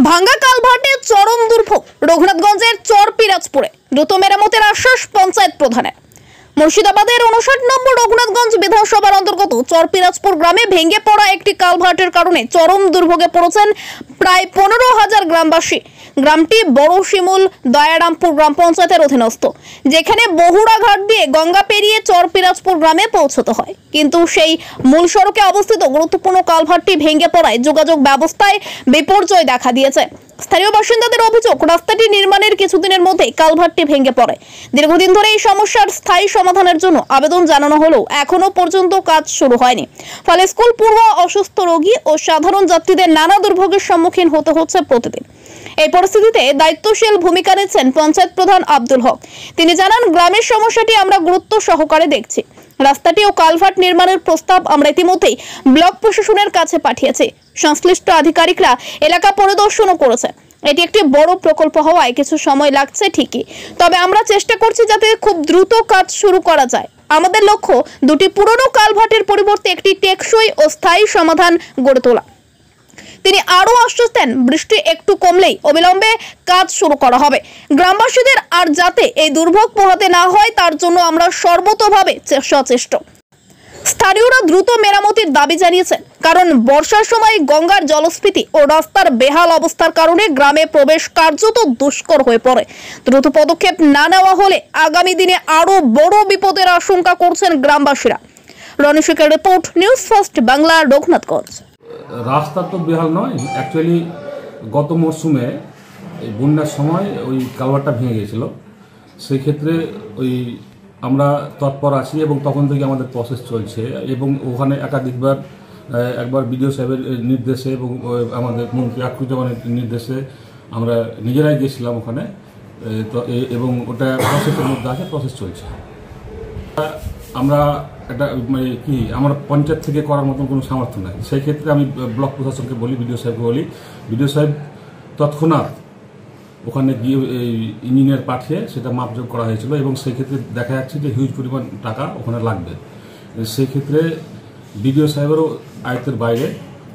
ভাঙ্গা কালভার্টে চরম দুর্ভোগ রঘুনাথগঞ্জের চরপিরাজপুরে দ্রুত মেরামতের আশ্বাস পঞ্চায়েত প্রধানের। মুর্শিদাবাদের 59 নম্বর রঘুনাথগঞ্জ বিধানসভার অন্তর্গত চরপিরাজপুর গ্রামে ভেঙে পড়া একটি কালভার্টের কারণে চরম দুর্ভোগে পড়েছেন প্রায় 15,000 গ্রামবাসী। গ্রামটি বড় শিমুল দয়ারামপুর গ্রাম পঞ্চায়েতের অধীনস্থ, যেখানে বহুড়া ঘাট দিয়ে গঙ্গা পেরিয়ে চরপিরাজপুর গ্রামে পৌঁছতে হয়। কিন্তু সেই মূল সড়কে অবস্থিত গুরুত্বপূর্ণ কালভার্টটি ভেঙে পড়ায় যোগাযোগ ব্যবস্থায় বিপর্যয় দেখা দিয়েছে। স্থানীয় বাসিন্দাদের অভিযোগ, রাস্তাটি নির্মাণের কিছুদিনের মধ্যেই কালভার্টটি ভেঙে পড়ে। দীর্ঘদিন ধরে এই সমস্যার স্থায়ী সমাধানের জন্য আবেদন জানানো হলেও এখনো পর্যন্ত কাজ শুরু হয়নি। ফলে স্কুল পড়ুয়া, অসুস্থ রোগী ও সাধারণ যাত্রীদের নানা দুর্ভোগের সম্মুখীন হতে হচ্ছে প্রতিদিন। এই পরিস্থিতিতে দায়িত্বশীল ভূমিকা নিচ্ছেন পঞ্চায়েত প্রধান আব্দুল হক। তিনি জানান, গ্রামের সমস্যাটি আমরা গুরুত্ব সহকারে দেখছি। রাস্তাটি ও কালভার্ট নির্মাণের প্রস্তাব আমরা ইতিমধ্যেই ব্লক প্রশাসনের কাছে পাঠিয়েছি। সংশ্লিষ্ট আধিকারিকরা এলাকা পরিদর্শনও করেছে। এটি একটি বড় প্রকল্প হওয়ায় কিছু সময় লাগছে ঠিকই, তবে আমরা চেষ্টা করছি যাতে খুব দ্রুত কাজ শুরু করা যায়। আমাদের লক্ষ্য দুটি পুরনো কালভার্টের পরিবর্তে একটি টেকসই ও স্থায়ী সমাধান গড়ে তোলা। তিনি আরও আশ্বাস দেন, বৃষ্টি একটু কমলেই অবিলম্বে কাজ শুরু করা হবে। গ্রামবাসীদের আর যাতে এই দুর্ভোগ পোহাতে না হয় তার জন্য আমরা সর্বতোভাবে সচেষ্ট। স্থানীয়রা দ্রুত মেরামতির দাবি জানিয়েছেন, কারণ বর্ষার সময় গঙ্গার জলস্ফীতি ও রাস্তার বেহাল অবস্থার কারণে গ্রামে প্রবেশ কার্যত দুষ্কর হয়ে পড়ে। দ্রুত পদক্ষেপ না নেওয়া হলে আগামী দিনে আরও বড় বিপদের আশঙ্কা করছেন গ্রামবাসীরা। রনি শেখের report, news first Bangla, Raghunathganj. রাস্তা তো বেহাল নয়, অ্যাকচুয়ালি গত মরশুমে এই বন্যার সময় ওই কালভার্টটা ভেঙে গিয়েছিল। সেই ক্ষেত্রে ওই আমরা তৎপর আছি এবং তখন থেকে আমাদের প্রসেস চলছে এবং ওখানে একাধিকবার একবার বিডিও সাহেবের নির্দেশে এবং আমাদের মন্ত্রী আক্রুজ্জামানের নির্দেশে আমরা নিজেরাই গিয়েছিলাম ওখানে, তো এবং ওটা প্রসেসের মধ্যে আছে, প্রসেস চলছে। আমরা একটা মানে কি আমার পঞ্চায়েত থেকে করার মতন কোনো সামর্থ্য নাই। সেই ক্ষেত্রে আমি ব্লক প্রশাসনকে বলি, বিডিও সাহেবকে বলি। বিডিও সাহেব তৎক্ষণাৎ ওখানে গিয়ে ইঞ্জিনিয়ার পাঠিয়ে সেটা মাপজোক করা হয়েছিল এবং সেই ক্ষেত্রে দেখা যাচ্ছে যে হিউজ পরিমাণ টাকা ওখানে লাগবে। সেই ক্ষেত্রে বিডিও সাহেবেরও আয়ত্তের বাইরে।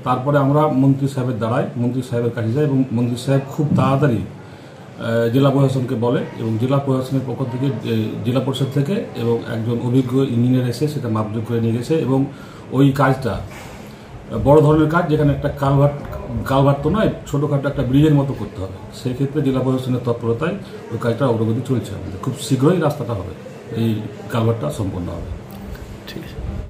তারপরে আমরা মন্ত্রী সাহেবের দ্বারাই মন্ত্রী সাহেবের কাছে যাই এবং মন্ত্রী সাহেব খুব তাড়াতাড়ি জেলা প্রশাসনকে বলে এবং জেলা প্রশাসনের পক্ষ থেকে জেলা পরিষদ থেকে এবং একজন অভিজ্ঞ ইঞ্জিনিয়ার এসে সেটা মাপজোক করে নিয়ে গেছে এবং ওই কাজটা বড় ধরনের কাজ, যেখানে একটা কালভার্ট তো নয়, ছোটোখাটো একটা ব্রিজের মতো করতে হবে। সেই ক্ষেত্রে জেলা প্রশাসনের তৎপরতায় ওই কাজটা অগ্রগতি চলছে। আমাদের খুব শীঘ্রই রাস্তাটা হবে, এই কালভার্টটা সম্পন্ন হবে। ঠিক আছে।